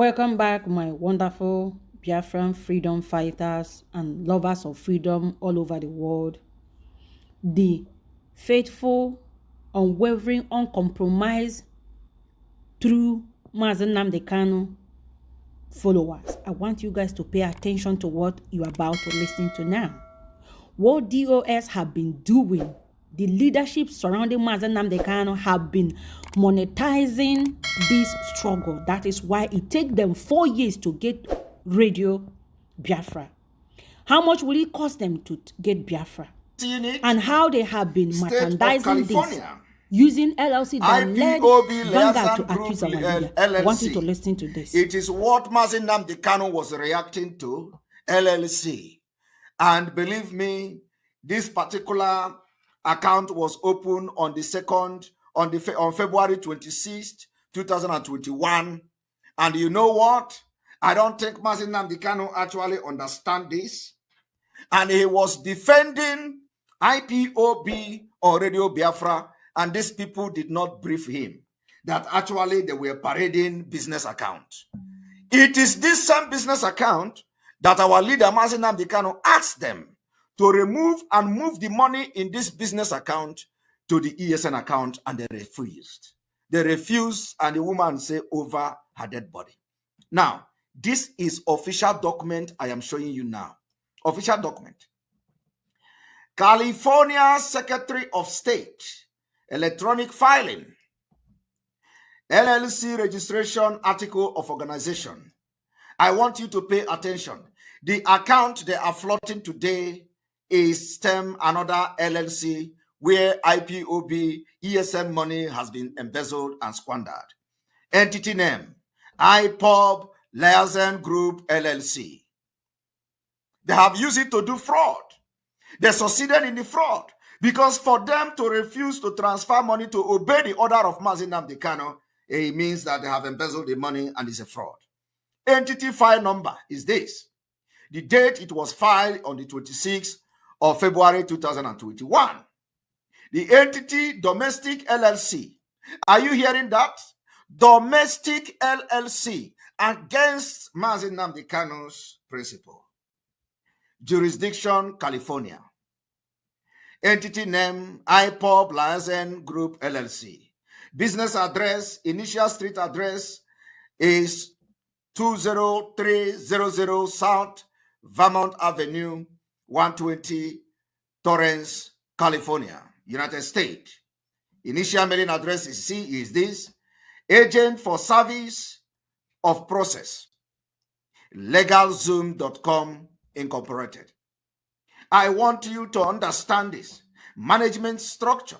Welcome back, my wonderful Biafran freedom fighters and lovers of freedom all over the world. The faithful, unwavering, uncompromised, true Nnamdi Kanu followers. I want you guys to pay attention to what you're about to listen to now. What DOS have been doing, the leadership surrounding Nnamdi Kanu have been monetizing this struggle. That is why it takes them 4 years to get Radio Biafra. How much will it cost them to get Biafra? And how they have been merchandising this using LLC that led Vanguard to accuse our leader. I want you to listen to this. It is what Nnamdi Kanu was reacting to, LLC. And believe me, this particular account was opened on the on February 26th, 2021. And you know what? I don't think Nnamdi Kanu actually understand this. And he was defending IPOB on Radio Biafra, and these people did not brief him that actually they were parading business account. It is this same business account that our leader, Nnamdi Kanu, asked them to remove and move the money in this business account to the ESN account, and they refused. They refused, and the woman said over her dead body. Now, this is official document I am showing you now. Official document. California Secretary of State, electronic filing, LLC registration article of organization. I want you to pay attention. The account they are floating today is STEM, another LLC, where IPOB ESM money has been embezzled and squandered. Entity name, Ipob Liaison Group LLC. They have used it to do fraud. They succeeded in the fraud because for them to refuse to transfer money to obey the order of Nnamdi Kanu, it means that they have embezzled the money and it's a fraud. Entity file number is this. The date it was filed on the 26th of February 2021. The entity domestic LLC. Are you hearing that? Domestic LLC against Nnamdi Kanu's principle. Jurisdiction, California. Entity name, Ipob Liaison Group LLC. Business address, initial street address is 20300 South Vermont Avenue, 120, Torrance, California, United States. Initial mailing address is this. Agent for Service of Process, LegalZoom.com Incorporated. I want you to understand this. Management structure,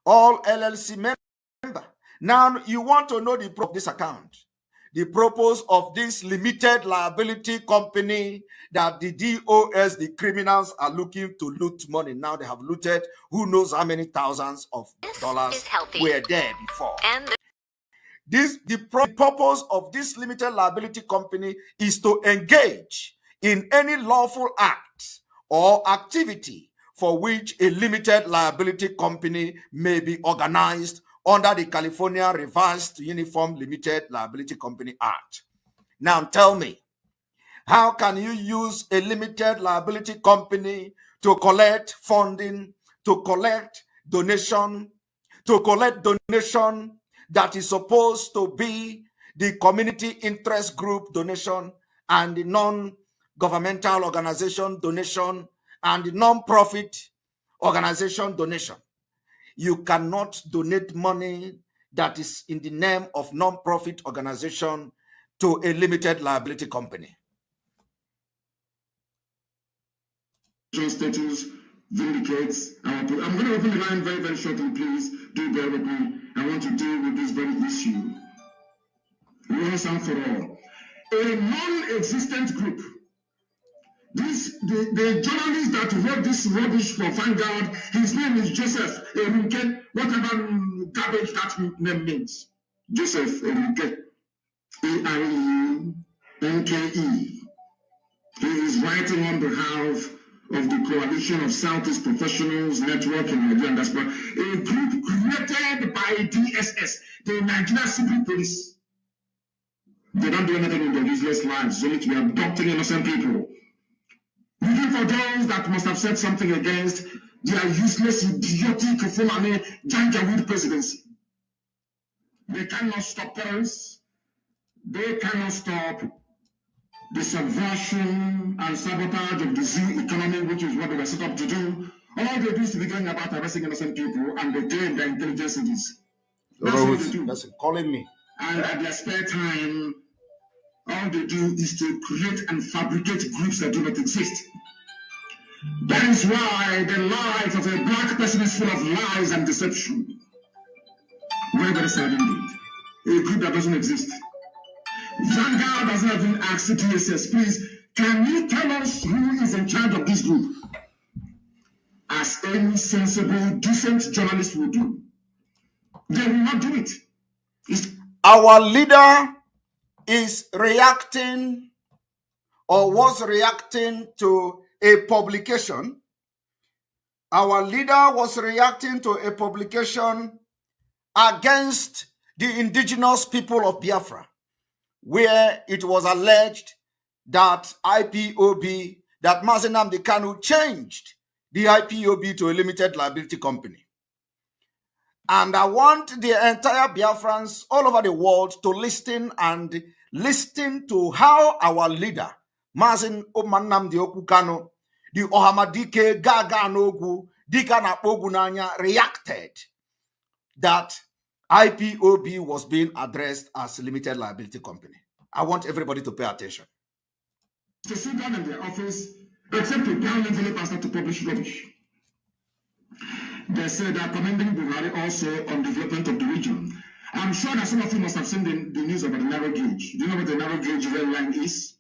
all LLC member. Now you want to know the purpose of this account. The purpose of this limited liability company that the DOS, the criminals, are looking to loot money. Now they have looted who knows how many thousands of dollars were there before. And the purpose of this limited liability company is to engage in any lawful act or activity for which a limited liability company may be organized under the California Revised Uniform Limited Liability Company Act. Now tell me, how can you use a limited liability company to collect funding, to collect donation that is supposed to be the community interest group donation and the non-governmental organization donation and the non-profit organization donation? You cannot donate money that is in the name of non-profit organization to a limited liability company. Status vindicates our. I'm going to open the line very, very shortly. Please do bear with me. I want to deal with this very issue once and for all. A non-existent group. The journalist that wrote this rubbish for Vanguard, his name is Joseph Erunke, whatever garbage that name means. Joseph Erunke, Erunke. He is writing on behalf of the Coalition of Southeast Professionals Network in Nigerian Diaspora, a group created by DSS, the Nigerian Secret Police. They don't do anything in their useless lives, only to be abducting innocent people. Looking for those that must have said something against their useless, idiotic, fulani, Đangerous presidency. They cannot stop terrorists. They cannot stop the subversion and sabotage of the zoo economy, which is what they were set up to do. All they do is to be going about arresting innocent people, and they claim their intelligence agencies. That's what they do. That's calling me. And at their spare time, all they do is to create and fabricate groups that do not exist. That is why the life of a black person is full of lies and deception. Very, very sad indeed. A group that doesn't exist. Vanguard doesn't even ask the TSS, please, can you tell us who is in charge of this group? As any sensible, decent journalist will do. They will not do it. Our leader is reacting or was reacting to a publication. Our leader was reacting to a publication against the indigenous people of Biafra, where it was alleged that Ipob, that Nnamdi Kanu changed the Ipob to a limited liability company. And I want the entire Biafrans all over the world to listen to how our leader, Nnamdi Kanu, the Ohamadike Gaga Nogu, Dika Napogu Nanya, reacted that Ipob was being addressed as a limited liability company. I want everybody to pay attention. To sit down in their office, except to down envelope and start to publish rubbish. They say they are commending Buhari also on development of the region. I'm sure that some of you must have seen the news about the narrow gauge. Do you know what the narrow gauge rail line is?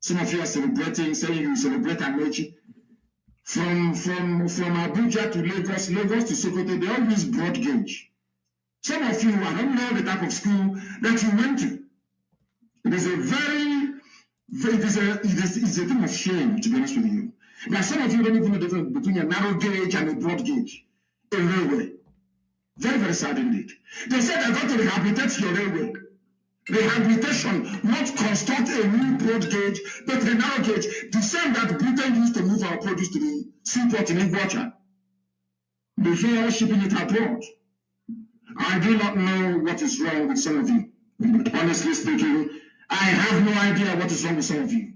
Some of you are celebrating, saying you celebrate Amechi. From Abuja to Lagos, Lagos to Sokoto, they all use broad gauge. Some of you, I don't know the type of school that you went to. It is a thing of shame, to be honest with you. Now, some of you don't even know the difference between a narrow gauge and a broad gauge in railway. Very, very sad indeed. They said they're going to rehabilitate your railway. Rehabilitation, not construct a new broad gauge, but a narrow gauge, the same that Britain used to move our produce to the seaport in Iguacha before shipping it abroad. I do not know what is wrong with some of you. Honestly speaking, I have no idea what is wrong with some of you.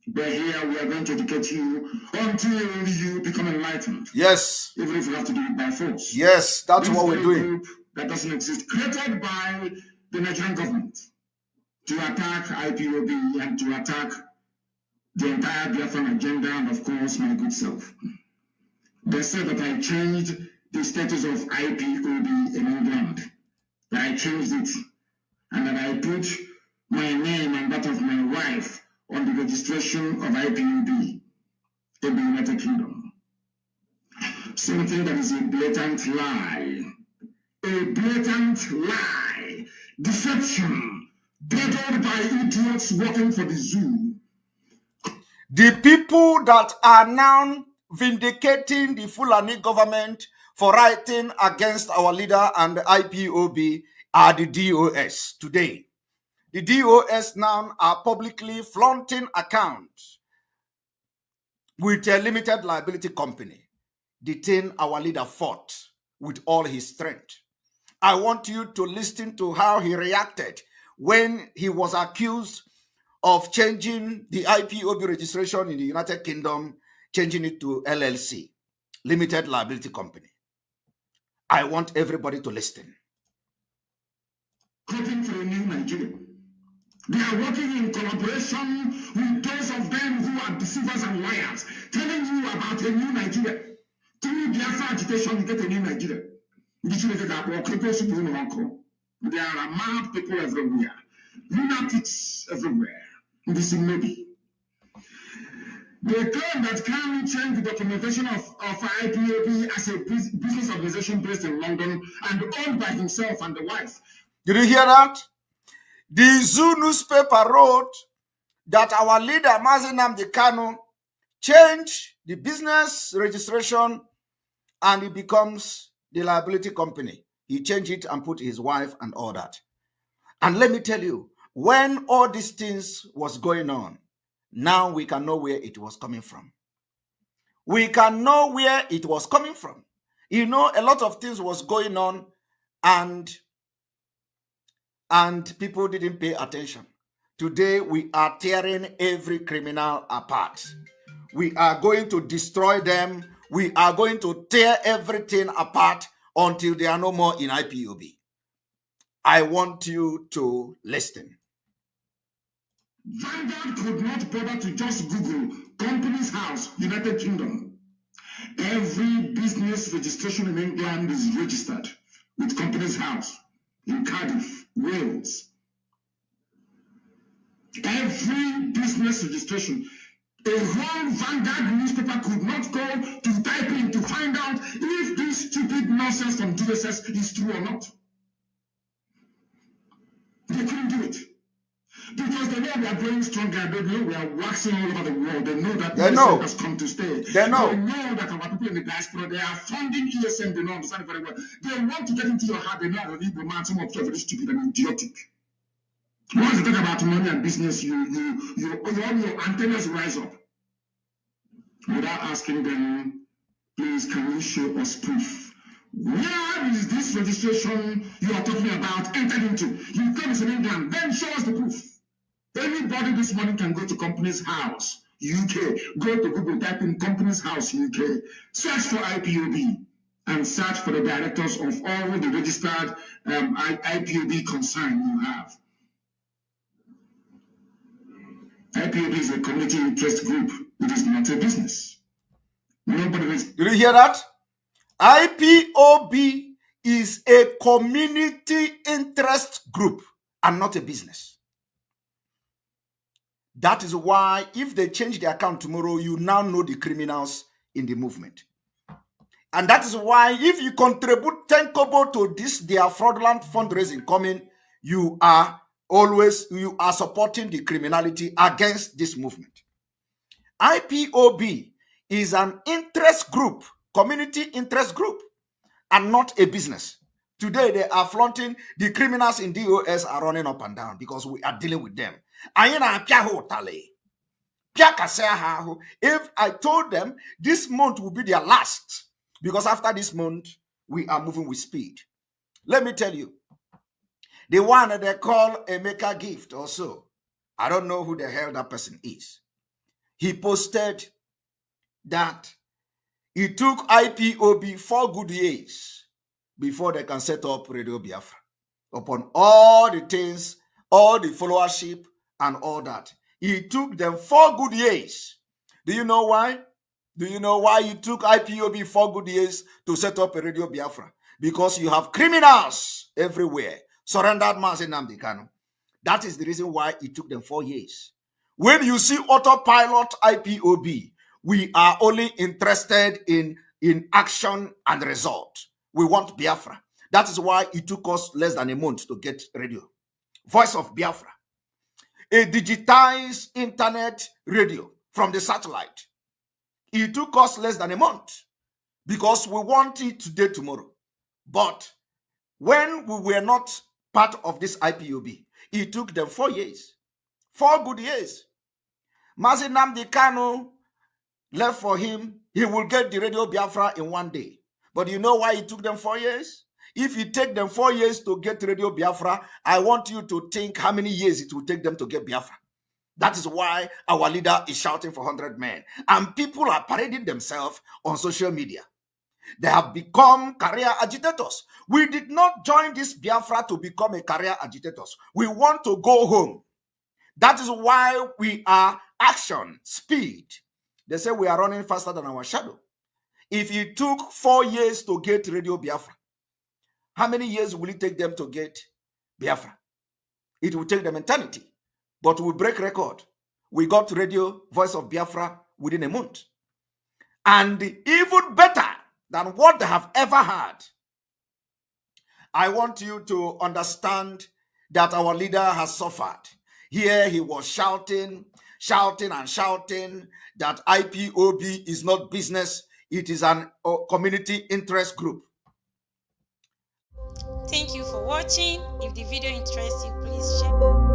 But here we are going to educate you until you become enlightened. Yes. Even if we have to do it by force. Yes, that's what we're doing. Group that doesn't exist, created by the Nigerian government to attack Ipob and to attack the entire Biafran agenda and, of course, my good self. They said that I changed the status of Ipob in England. That I changed it. And that I put my name and that of my wife on the registration of Ipob in the United Kingdom. Something that is a blatant lie. A blatant lie. Deception. Peddled by idiots working for the zoo. The people that are now vindicating the Fulani government for writing against our leader and the Ipob are the DOS today. The DOS now are publicly flaunting accounts with a limited liability company. The thing our leader fought with all his strength. I want you to listen to how he reacted when he was accused of changing the Ipob registration in the United Kingdom, changing it to LLC, Limited Liability Company. I want everybody to listen. Hoping for a new Nigeria. They are working in collaboration with those of them who are deceivers and liars, telling you about a new Nigeria. Through Biafra agitation, you get a new Nigeria. There are mad people everywhere, lunatics everywhere. This is maybe. They claim that Kanu changed the documentation of Ipob as a business organization based in London and owned by himself and the wife. Did you hear that? The Zoo newspaper wrote that our leader, Nnamdi Kanu, changed the business registration and it becomes the liability company. He changed it and put his wife and all that. And let me tell you, When all these things was going on, now we can know where it was coming from. We can know where it was coming from. You know, a lot of things was going on and people didn't pay attention. Today, we are tearing every criminal apart. We are going to destroy them. We are going to tear everything apart until they are no more in IPOB. I want you to listen. Vanguard could not bother to just Google Companies House, United Kingdom. Every business registration in England is registered with Companies House in Cardiff, Wales. Every business registration. A whole Vanguard newspaper could not go to type in to find out if this stupid nonsense from DSS is true or not. They couldn't do it. Because they know we are growing stronger, they know we are waxing all over the world. They know that ESN has come to stay. They know that our people in the diaspora, they are funding ESN, they know, understand it very well. They want to get into your heart, they know that Igbo man, some of you are very stupid and idiotic. Once you talk about money and business, all your antennas rise up. Without asking them, please, can you show us proof? Where is this registration you are talking about entered into? You come in England, then show us the proof. Anybody this morning can go to Companies House, UK. Go to Google, type in Companies House, UK. Search for IPOB and search for the directors of all the registered IPOB concern you have. IPOB is a community interest group. It is not a business. Nobody is. Did you hear that? IPOB is a community interest group and not a business. That is why if they change the account tomorrow, you now know the criminals in the movement. And that is why if you contribute 10 kobo to this, their fraudulent fundraising coming, you are supporting the criminality against this movement. IPOB is an interest group, community interest group, and not a business. Today, they are flaunting, the criminals in DOS are running up and down because we are dealing with them. If I told them this month will be their last, because after this month, we are moving with speed. Let me tell you, the one that they call Emeka Gift also, I don't know who the hell that person is. He posted that it took IPOB 4 good years before they can set up Radio Biafra. Upon all the things, all the followership and all that. It took them 4 good years. Do you know why? Do you know why it took IPOB 4 good years to set up a Radio Biafra? Because you have criminals everywhere. Surrendered man Nnamdi Kanu. That is the reason why it took them 4 years. When you see autopilot IPOB, we are only interested in action and result. We want Biafra. That is why it took us less than a month to get radio. Voice of Biafra. A digitized internet radio from the satellite. It took us less than a month because we want it today, tomorrow. But when we were not part of this IPOB, it took them 4 years. 4 good years. Nnamdi Kanu left for him. He will get the Radio Biafra in 1 day. But you know why it took them 4 years? If it take them 4 years to get Radio Biafra, I want you to think how many years it will take them to get Biafra. That is why our leader is shouting for 100 men. And people are parading themselves on social media. They have become career agitators. We did not join this Biafra to become a career agitators. We want to go home. That is why we are action, speed. They say we are running faster than our shadow. If it took 4 years to get Radio Biafra, how many years will it take them to get Biafra? It will take them eternity. But we break record. We got Radio Voice of Biafra within a month. And even better than what they have ever had. I want you to understand that our leader has suffered. Here he was shouting that IPOB is not business. It is an community interest group. Thank you for watching. If the video interests you, please share.